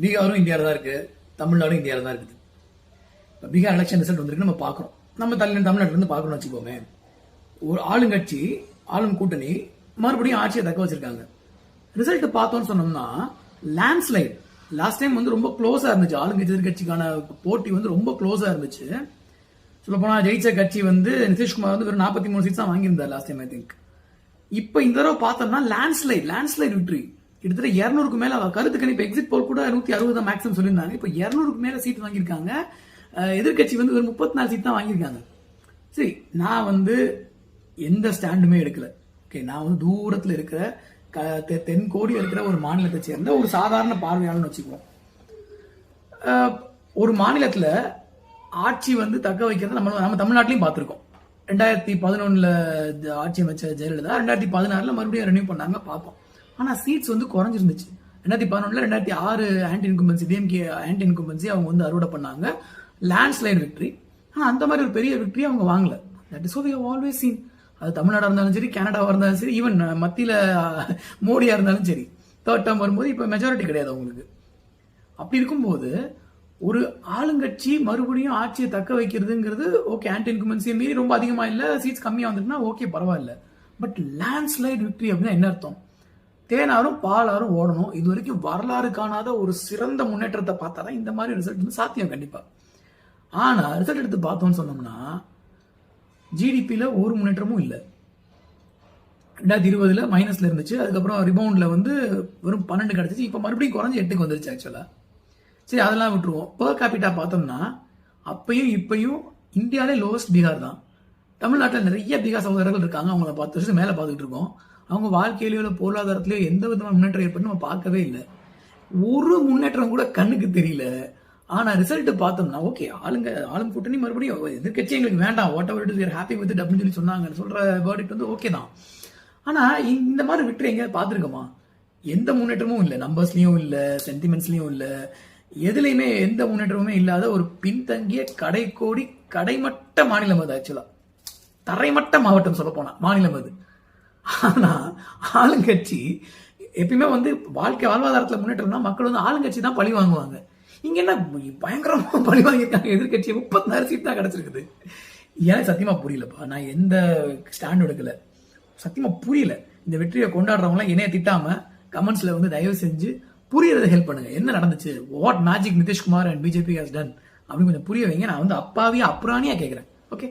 பீகாரும் இந்தியாவில் தான் இருக்கு, தமிழ்நாடும் இந்தியாவில் தான் இருக்குது. இப்போ பீகார் எலெக்ஷன் ரிசல்ட் வந்திருக்கு, நம்ம பார்க்குறோம். நம்ம தமிழ்நாட்டில இருந்து பார்க்கணும்னு வச்சுக்கோமே. ஒரு ஆளுங்கட்சி, ஆளும் கூட்டணி மறுபடியும் ஆட்சியை தக்க வச்சிருக்காங்க. ரிசல்ட் பார்த்தோம்னு சொன்னோம்னா லேண்ட்ஸ்லைட். லாஸ்ட் டைம் வந்து ரொம்ப க்ளோஸா இருந்துச்சு, ஆளுங்கட்சி எதிர்கட்சிக்கான போட்டி வந்து ரொம்ப க்ளோஸா இருந்துச்சு. சொல்ல போனா ஜெயிச்ச கட்சி வந்து நிதிஷ்குமார் வந்து வெறும் 43 சீட்ஸ் தான் வாங்கியிருந்தார் லாஸ்ட் டைம் ஐ திங்க். இப்போ இந்த தடவை பார்த்தோம்னா லேண்ட்ஸ்லைட் விக்டரி. கிட்டத்தட்ட 200க்கு மேல கருத்து கணிப்பு எக்ஸிட் போல் கூட 160 தான் மேக்ஸிமம் சொல்லியிருந்தாங்க. இப்போ 200க்கு மேல சீட் வாங்கியிருக்காங்க. எதிர்கட்சி வந்து ஒரு 34 சீட் தான் வாங்கியிருக்காங்க. சரி, நான் வந்து எந்த ஸ்டாண்டுமே எடுக்கல. ஓகே, நான் வந்து தூரத்தில் இருக்கிற தென்கோடி இருக்கிற ஒரு மாநிலத்தை சேர்ந்த ஒரு சாதாரண பார்வையாளர்னு வச்சுக்குவோம். ஒரு மாநிலத்தில் ஆட்சி வந்து தக்க வைக்கிறது நம்ம தமிழ்நாட்டிலையும் பார்த்துருக்கோம். 2011 ஆட்சி அமைச்ச ஜெயலலிதா 2016 மறுபடியும் ரெனியூ பண்ணாங்க, பார்த்தோம். ஆனால் சீட்ஸ் வந்து குறைஞ்சிருந்துச்சு. 2011 2006 anti incumbency, DMK anti incumbency அவங்க வந்து அறுவடை பண்ணாங்க. Landslide victory. ஆனால் அந்த மாதிரி ஒரு பெரிய விக்டரி அவங்க வாங்கல. That is we have always seen. அது தமிழ்நாடாக இருந்தாலும் சரி, கனடாவாக இருந்தாலும் சரி, ஈவன் மத்தியில் மோடியாக இருந்தாலும் சரி, தேர்ட் டேர்ம் வரும்போது இப்போ மெஜாரிட்டி கிடையாது அவங்களுக்கு. அப்படி இருக்கும்போது ஒரு ஆளுங்கட்சி மறுபடியும் ஆட்சியை தக்க வைக்கிறதுங்கிறது ஓகே, ஆன்டி இன்கும்பன்சியை மீறி ரொம்ப அதிகமாக இல்லை, சீட்ஸ் கம்மியாக வந்துட்டுனா ஓகே பரவாயில்ல. பட் லேண்ட்ஸ்லைட் விக்டரி அப்படின்னா என்ன அர்த்தம்? தேனாரும் பாலாரும் ஓடணும். இது வரைக்கும் வரலாறு காணாத ஒரு சிறந்த முன்னேற்றத்தை பார்த்தா தான் இந்த மாதிரி ரிசல்ட் வந்து சாத்தியம் கண்டிப்பாக. ஆனால் ரிசல்ட் எடுத்து பார்த்தோம்னு சொன்னோம்னா ஜிடிபியில் ஒரு முன்னேற்றமும் இல்லை. 2020 மைனஸ்ல இருந்துச்சு, அதுக்கப்புறம் ரிபவுண்ட்ல வந்து வெறும் 12 கிடைச்சிச்சு. இப்போ மறுபடியும் குறைஞ்சி 8க்கு வந்துருச்சு ஆக்சுவலா. சரி, அதெல்லாம் விட்டுருவோம். பெர் கேபிட்டா பார்த்தோம்னா அப்பயும் இப்பயும் இந்தியாவிலே லோவஸ்ட் பீகார் தான். தமிழ்நாட்டில் நிறைய பீகார் சகோதரர்கள் இருக்காங்க, அவங்கள 10 வருஷம் மேலே பார்த்துட்டு இருக்கோம். அவங்க வாழ்க்கையிலயோ பொருளாதாரத்திலயோ எந்த விதமான முன்னேற்றம் ஏற்பட்டு நம்ம பார்க்கவே இல்லை. ஒரு முன்னேற்றம் கூட கண்ணுக்கு தெரியல. ஆனா ரிசல்ட் பார்த்தோம்னா ஓகே, ஆளும் கூட்டணி மறுபடியும் எதிர்கட்சி எங்களுக்கு வேண்டாம், whatever it is, we are happy with it அப்படின்னு சொல்லி சொன்னாங்க. சொல்ற வேர்டிக்ட் வந்து ஓகே தான். ஆனா இந்த மாதிரி விக்டரி எங்கேயாவது பார்த்துருக்கோமா? எந்த முன்னேற்றமும் இல்லை, நம்பர்ஸ்லயும் இல்லை, சென்டிமெண்ட்ஸ்லயும் இல்லை, எதுலையுமே எந்த முன்னேற்றமுமே இல்லாத ஒரு பின்தங்கிய கடைக்கோடி கடைமட்ட மாநிலம் அது. ஆக்சுவலா தரைமட்ட மாவட்டம் சொல்ல போனா மாநிலம் அது. ஆனா ஆளுங்கட்சி எப்பயுமே வந்து வாழ்வாதாரத்துல முன்னேற்றம்னா மக்கள் வந்து ஆளுங்கட்சி தான் பழி வாங்குவாங்க. இங்க என்ன பயங்கரமா பழி வாங்கியிருக்காங்க, எதிர்கட்சி 34 சீட் தான் கிடைச்சிருக்குது. எனக்கு சத்தியமா புரியலப்பா. நான் எந்த ஸ்டாண்ட் எடுக்கல, சத்தியமா புரியல. இந்த வெற்றியை கொண்டாடுறவங்களாம் என்னைய திட்டாம கமெண்ட்ஸ்ல வந்து தயவு செஞ்சு புரியறதை ஹெல்ப் பண்ணுங்க. என்ன நடந்துச்சு, what magic Nitish Kumar and BJP has done அப்படின்னு கொஞ்சம் புரிய வைங்க. நான் வந்து அப்பாவியா அப்புறாணியா கேட்கிறேன். ஓகே.